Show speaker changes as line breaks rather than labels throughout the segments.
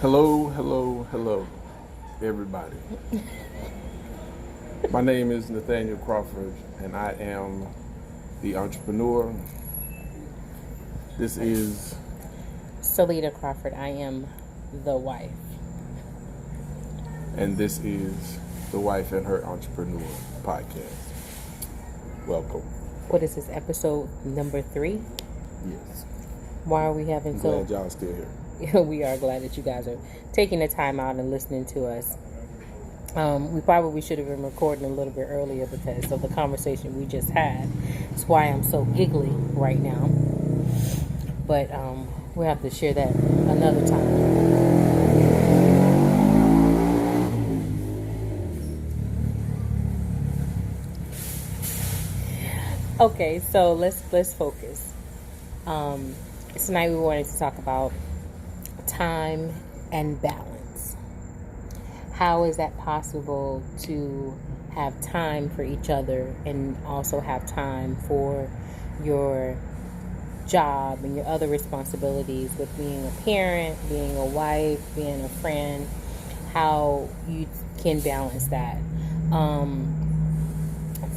Hello, hello, hello, everybody. My name is Nathaniel Crawford, and I am the entrepreneur. This is,
Salida Crawford. I am the wife.
and this is the Wife and Her Entrepreneur podcast. Welcome.
What is this, episode number 3?
Yes.
Why are we having
I'm
so...
glad y'all still here.
We are glad that you guys are taking the time out and listening to us. We probably should have been recording a little bit earlier because of the conversation we just had. That's why I'm so giggly right now. But we'll have to share that another time. Okay, so let's focus. Tonight we wanted to talk about time and balance. How is that possible to have time for each other and also have time for your job and your other responsibilities with being a parent, being a wife, being a friend, how you can balance that.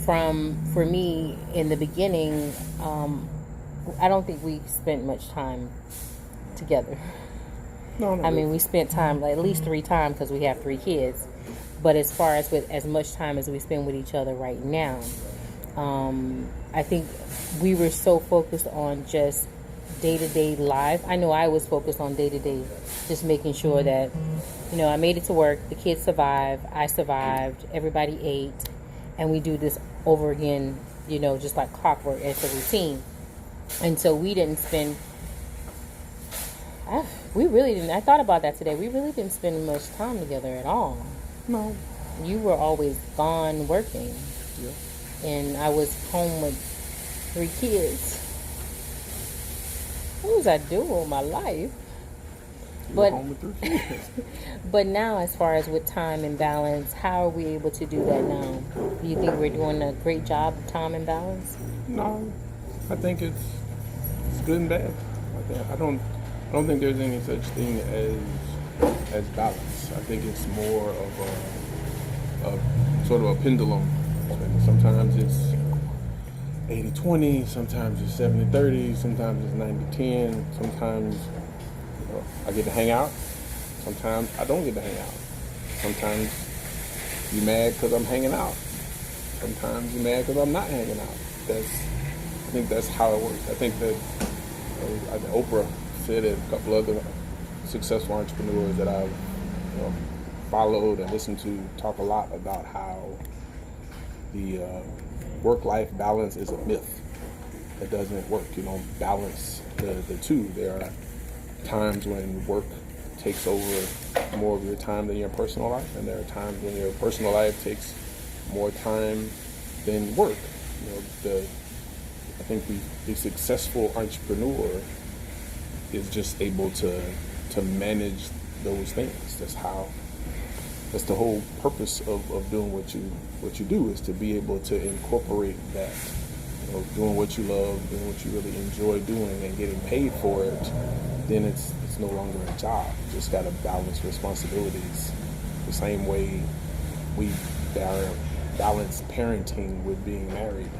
For me, in the beginning, I don't think we spent much time together.
No.
I mean, we spent time like, at least 3 times because we have 3 kids. But as far as with as much time as we spend with each other right now, I think we were so focused on just day-to-day life. I know I was focused on day-to-day, just making sure that, I made it to work, the kids survived, I survived, everybody ate, and we do this over again, just like clockwork as a routine. And so we didn't spend... we really didn't. I thought about that today. We really didn't spend much time together at all.
No.
You were always gone working.
Yeah.
And I was home with 3 kids. What was I doing with my life?
You
But-
were home with 3 kids.
But now, as far as with time and balance, how are we able to do that now? Do you think we're doing a great job of time and balance?
No. I think it's good and bad. I don't think there's any such thing as balance. I think it's more of a sort of a pendulum. And sometimes it's 80-20, sometimes it's 70-30, sometimes it's 90-10, sometimes I get to hang out, sometimes I don't get to hang out. Sometimes you're mad because I'm hanging out. Sometimes you're mad because I'm not hanging out. I think that's how it works. I think that Oprah said it, a couple other successful entrepreneurs that I've followed and listened to talk a lot about how the work-life balance is a myth. It doesn't work. You don't balance the two. There are times when work takes over more of your time than your personal life, and there are times when your personal life takes more time than work. I think the successful entrepreneur is just able to manage those things. That's the whole purpose of doing what you do, is to be able to incorporate that. Doing what you love, doing what you really enjoy doing, and getting paid for it. Then it's no longer a job. You just got to balance responsibilities the same way we balance parenting with being married.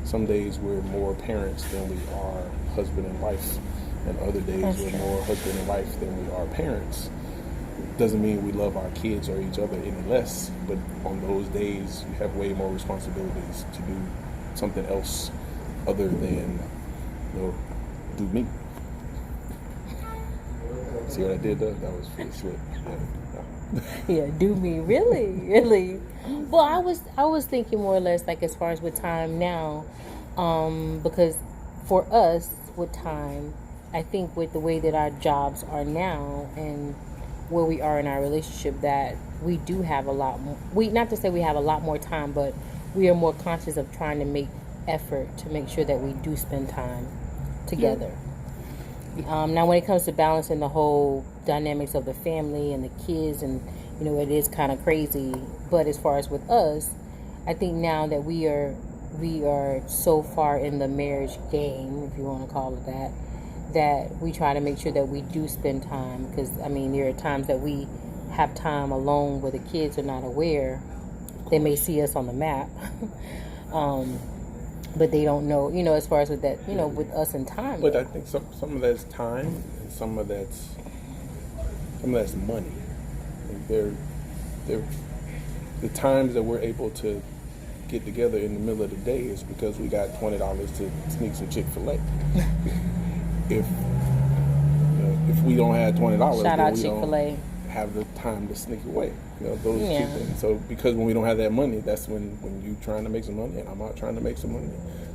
Some days we're more parents than we are husband and wife, and other days we're more husband and wife than we are parents. Doesn't mean we love our kids or each other any less, but on those days you have way more responsibilities to do something else other than do me. See what I did there? That was pretty slick.
Yeah, do me really. Well, I was thinking more or less like as far as with time now, because for us with time, I think with the way that our jobs are now and where we are in our relationship, that we do have a lot more. Not to say we have a lot more time, but we are more conscious of trying to make effort to make sure that we do spend time together. Now, when it comes to balancing the whole dynamics of the family and the kids, and it is kind of crazy. But as far as with us, I think now that we are so far in the marriage game, if you want to call it that we try to make sure that we do spend time, because I mean there are times that we have time alone where the kids are not aware. They may see us on the map, but they don't know, as far as with that, with us and time.
But I think some of that's time and some of that's money. Like they're the times that we're able to get together in the middle of the day is because we got $20 to sneak some Chick-fil-A. If we don't have $20,
shout
then
out
we
Chick-fil-A.
don't have the time to sneak away. Those
Yeah.
two things. So because when we don't have that money, that's when you trying to make some money and I'm out trying to make some money.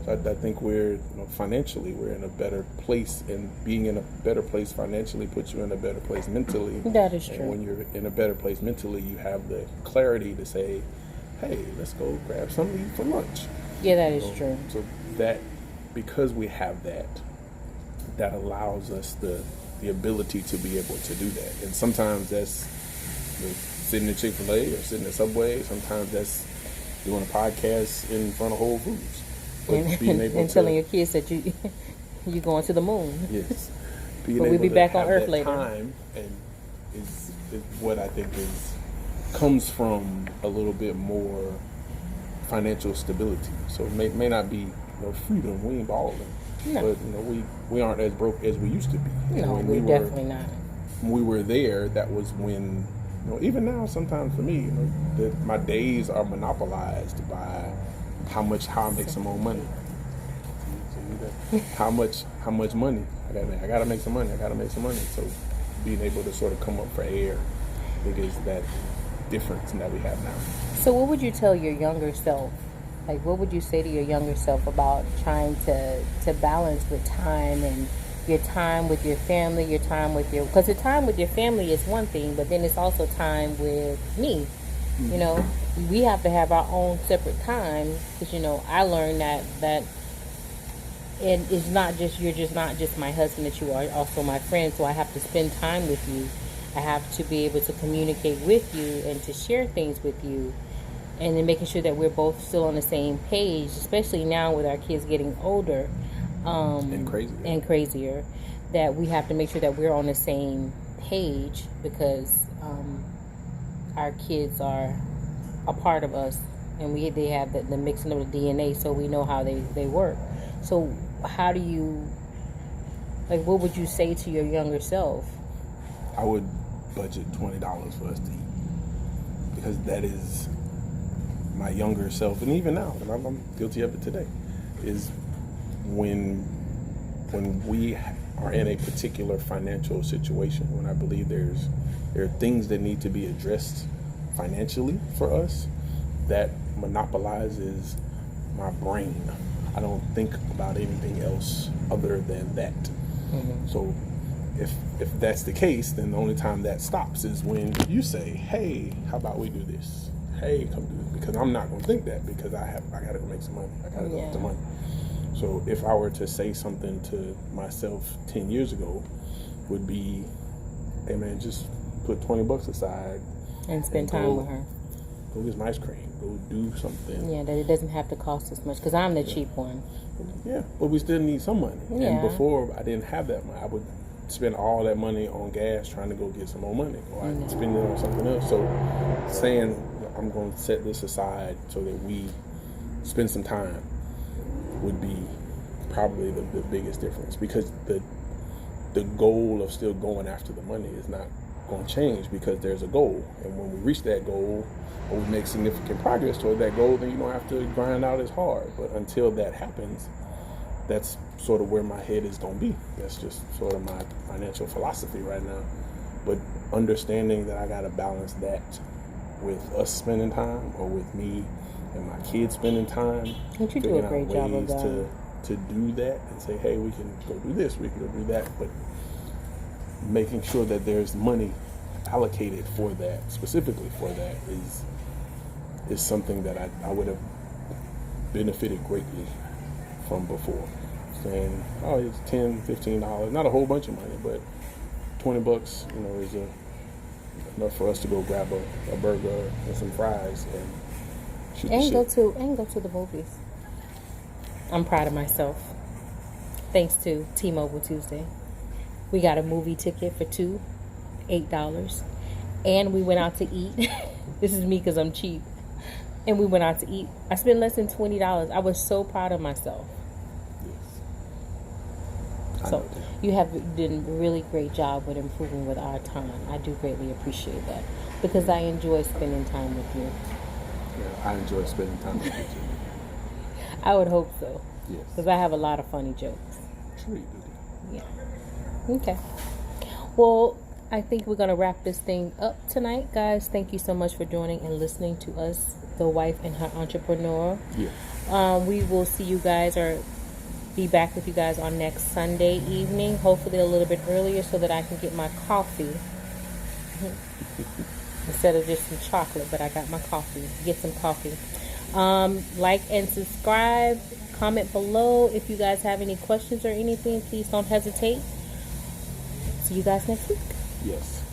So I think we're financially we're in a better place, and being in a better place financially puts you in a better place mentally.
That is true.
And when you're in a better place mentally, you have the clarity to say, hey, let's go grab something to eat for lunch.
Yeah, that is true.
So that, because we have that allows us the ability to be able to do that. And sometimes that's sitting at Chick-fil-A or sitting at Subway. Sometimes that's doing a podcast in front of Whole Foods. But being able
And
to,
telling your kids that you going to the moon.
yes, being
But we'll
able
be
to
back on
have
Earth
that
later.
time and is what I think comes from a little bit more financial stability. So it may not be freedom. We ain't balling,
No.
but we aren't as broke as we used to be. And
No,
when
we're definitely not.
when we were there, that was when even now sometimes for me, my days are monopolized by how I make some more money. How much money I gotta make some money. I gotta make some money. So being able to sort of come up for air, I think is that difference that we have now.
So what would you tell your younger self? Like, what would you say to your younger self about trying to balance with time and your time with your family, your time with your... Because the time with your family is one thing, but then it's also time with me. We have to have our own separate time because, I learned that and it's not just, you're just not just my husband, that you are also my friend, so I have to spend time with you. I have to be able to communicate with you and to share things with you, and then making sure that we're both still on the same page, especially now with our kids getting older and crazier, that we have to make sure that we're on the same page because our kids are a part of us, and they have the mixing of the DNA, so we know how they work. So how do you, what would you say to your younger self?
I would budget $20 for us to eat, because that is my younger self, and even now, and I'm guilty of it today, is when we are in a particular financial situation, when I believe there are things that need to be addressed financially for us, that monopolizes my brain. I don't think about anything else other than that. Mm-hmm. So if that's the case, then the only time that stops is when you say, hey, how about we do this? Hey, come do this. Because I'm not going to think that, because I got to go make some money. I got to go get the money. So if I were to say something to myself 10 years ago, would be, hey man, just put $20 aside
and spend time with her.
Go get some ice cream. Go do something.
Yeah, that it doesn't have to cost as much, because I'm the cheap one.
Yeah, but we still need some money.
Yeah.
And before, I didn't have that money. I would spend all that money on gas trying to go get some more money, or I'd spend it on something else. So saying I'm going to set this aside so that we spend some time would be probably the biggest difference, because the goal of still going after the money is not going to change, because there's a goal, and when we reach that goal or we make significant progress toward that goal, then you don't have to grind out as hard. But until that happens, that's sort of where my head is going to be. That's just sort of my financial philosophy right now. But understanding that I got to balance that with us spending time, or with me and my kids spending time.
Don't you do a great job of that?
To do that and say, hey, we can go do this, we can go do that, but making sure that there's money allocated for that, specifically for that, is something that I would have benefited greatly from before. Saying, oh, it's $10, $15, not a whole bunch of money, but $20, is enough for us to go grab a burger and some fries and shoot the shit.
And go to the movies. I'm proud of myself. Thanks to T-Mobile Tuesday. We got a movie ticket for two, $8. And we went out to eat. This is me because I'm cheap. And we went out to eat. I spent less than $20. I was so proud of myself.
Yes.
So you have done a really great job with improving with our time. I do greatly appreciate that because I enjoy spending time with you.
Yeah, I enjoy spending time with you too.
I would hope so.
Yes.
Because I have a lot of funny jokes.
Sure you do.
Yeah. Okay. Well, I think we're going to wrap this thing up tonight, guys. Thank you so much for joining and listening to us, The Wife and Her Entrepreneur.
Yeah.
We will see you guys or be back with you guys on next Sunday evening, hopefully a little bit earlier so that I can get my coffee instead of just some chocolate, but I got my coffee. Get some coffee. Like and subscribe. Comment below if you guys have any questions or anything. Please don't hesitate. See you guys next week.
Yes.